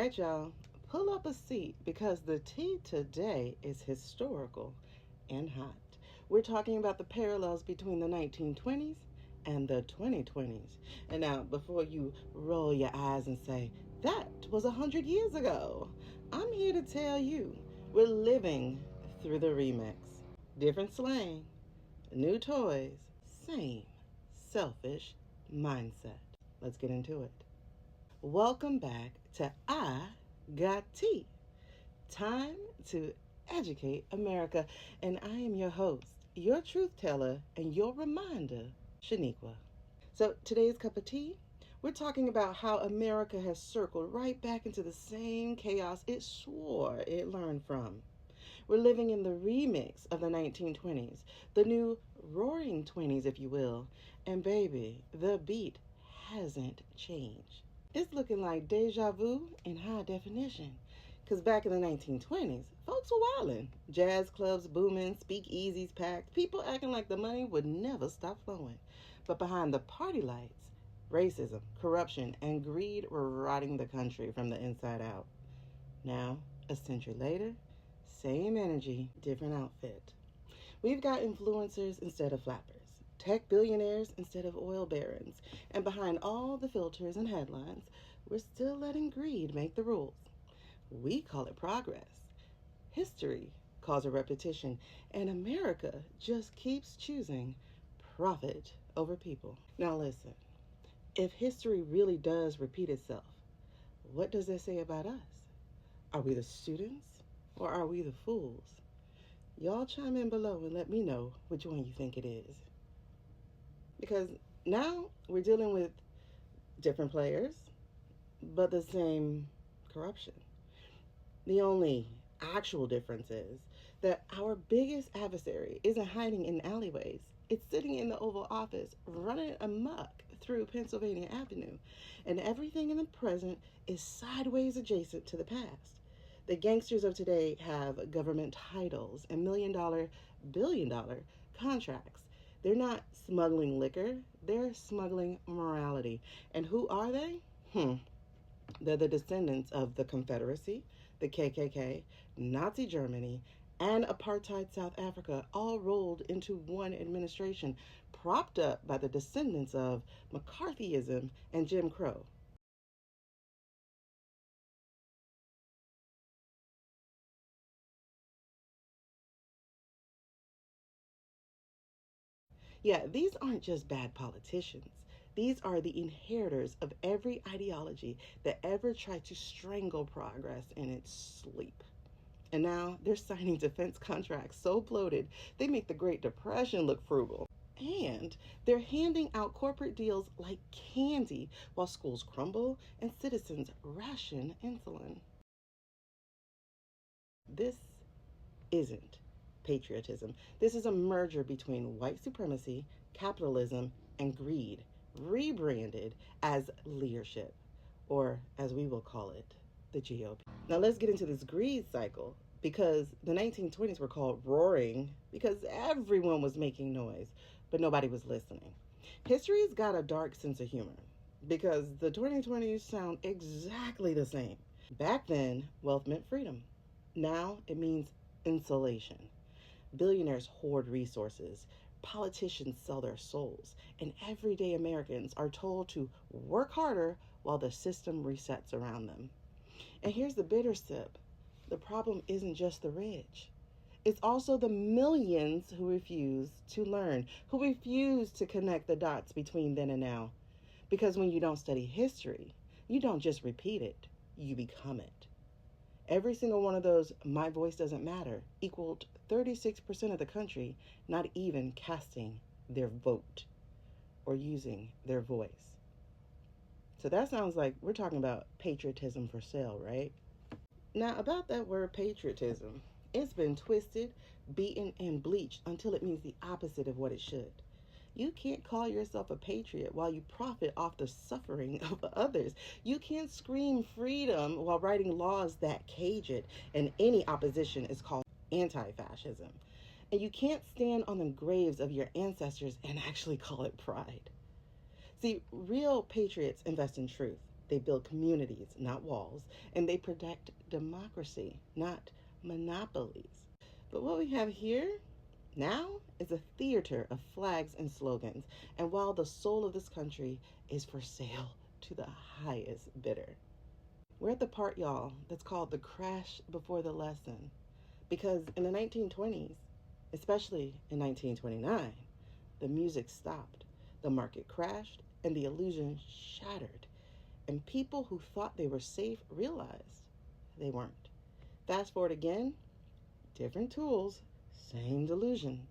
right, y'all, pull up a seat because the tea today is historical and hot. We're talking about the parallels between the 1920s and the 2020s. And now, before you roll your eyes and say, that was 100 years ago, I'm here to tell you we're living through the remix. Different slang, new toys, same selfish mindset. Let's get into it. Welcome back to I Got Tea. Time to educate America. And I am your host, your truth teller, and your reminder, Shaniqua. So today's cup of tea, we're talking about how America has circled right back into the same chaos it swore it learned from. We're living in the remix of the 1920s, the new roaring 20s, if you will. And baby, the beat hasn't changed. It's looking like deja vu in high definition. Because back in the 1920s, folks were wildin'. Jazz clubs booming, speakeasies packed, people acting like the money would never stop flowing. But behind the party lights, racism, corruption, and greed were rotting the country from the inside out. Now, a century later, same energy, different outfit. We've got influencers instead of flappers, tech billionaires instead of oil barons, and behind all the filters and headlines, we're still letting greed make the rules. We call it progress. History calls it repetition, and America just keeps choosing profit over people. Now listen, if history really does repeat itself, what does that say about us? Are we the students or are we the fools? Y'all chime in below and let me know which one you think it is. Because now we're dealing with different players, but the same corruption. The only actual difference is that our biggest adversary isn't hiding in alleyways. It's sitting in the Oval Office, running amok through Pennsylvania Avenue. And everything in the present is sideways adjacent to the past. The gangsters of today have government titles and $1 million, $1 billion contracts. They're not smuggling liquor, they're smuggling morality. And who are they? They're the descendants of the Confederacy, the KKK, Nazi Germany, and apartheid South Africa, all rolled into one administration, propped up by the descendants of McCarthyism and Jim Crow. Yeah, these aren't just bad politicians. These are the inheritors of every ideology that ever tried to strangle progress in its sleep. And now they're signing defense contracts so bloated they make the Great Depression look frugal. And they're handing out corporate deals like candy while schools crumble and citizens ration insulin. This isn't patriotism. This is a merger between white supremacy, capitalism, and greed, rebranded as leadership, or as we will call it, the GOP. Now let's get into this greed cycle because the 1920s were called roaring because everyone was making noise, but nobody was listening. History's got a dark sense of humor because the 2020s sound exactly the same. Back then, wealth meant freedom. Now it means insulation. Billionaires hoard resources, politicians sell their souls, and everyday Americans are told to work harder while the system resets around them. And here's the bitter sip. The problem isn't just the rich. It's also the millions who refuse to learn, who refuse to connect the dots between then and now. Because when you don't study history, you don't just repeat it, you become it. Every single one of those "my voice doesn't matter" equaled 36% of the country not even casting their vote or using their voice. So that sounds like we're talking about patriotism for sale, right? Now, about that word patriotism, it's been twisted, beaten, and bleached until it means the opposite of what it should. You can't call yourself a patriot while you profit off the suffering of others. You can't scream freedom while writing laws that cage it, and any opposition is called anti-fascism. And you can't stand on the graves of your ancestors and actually call it pride. See, real patriots invest in truth. They build communities, not walls, and they protect democracy, not monopolies. But what we have here now is a theater of flags and slogans, and while the soul of this country is for sale to the highest bidder. We're at the part, y'all, that's called the crash before the lesson. Because in the 1920s, especially in 1929, the music stopped, the market crashed, and the illusion shattered. And people who thought they were safe realized they weren't. Fast forward again, different tools, same delusion.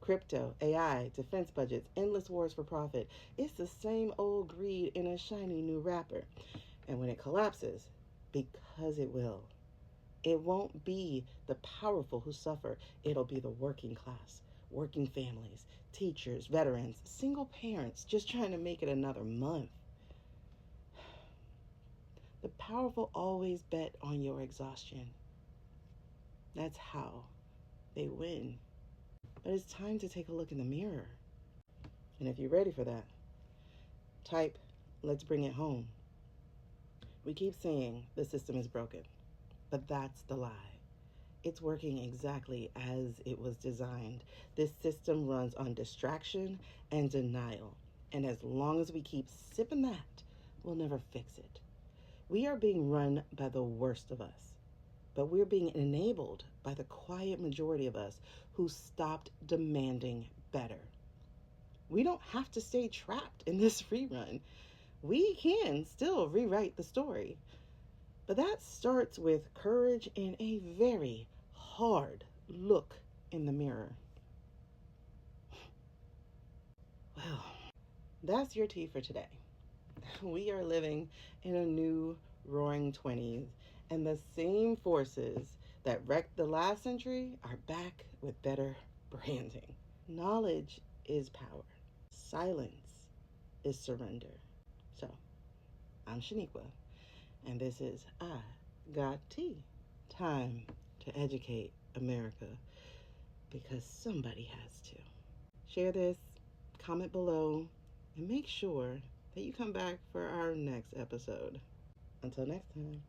Crypto, AI, defense budgets, endless wars for profit. It's the same old greed in a shiny new wrapper. And when it collapses, because it will, it won't be the powerful who suffer. It'll be the working class, working families, teachers, veterans, single parents just trying to make it another month. The powerful always bet on your exhaustion. That's how they win. But it's time to take a look in the mirror. And if you're ready for that, type, let's bring it home. We keep saying the system is broken, but that's the lie. It's working exactly as it was designed. This system runs on distraction and denial. And as long as we keep sipping that, we'll never fix it. We are being run by the worst of us, but we're being enabled by the quiet majority of us who stopped demanding better. We don't have to stay trapped in this rerun. We can still rewrite the story. But that starts with courage and a very hard look in the mirror. Well, that's your tea for today. We are living in a new roaring 20s, and the same forces that wrecked the last century are back with better branding. Knowledge is power. Silence is surrender. So, I'm Shaniqua, and this is I Got Tea. Time to educate America, because somebody has to. Share this, comment below, and make sure that you come back for our next episode. Until next time.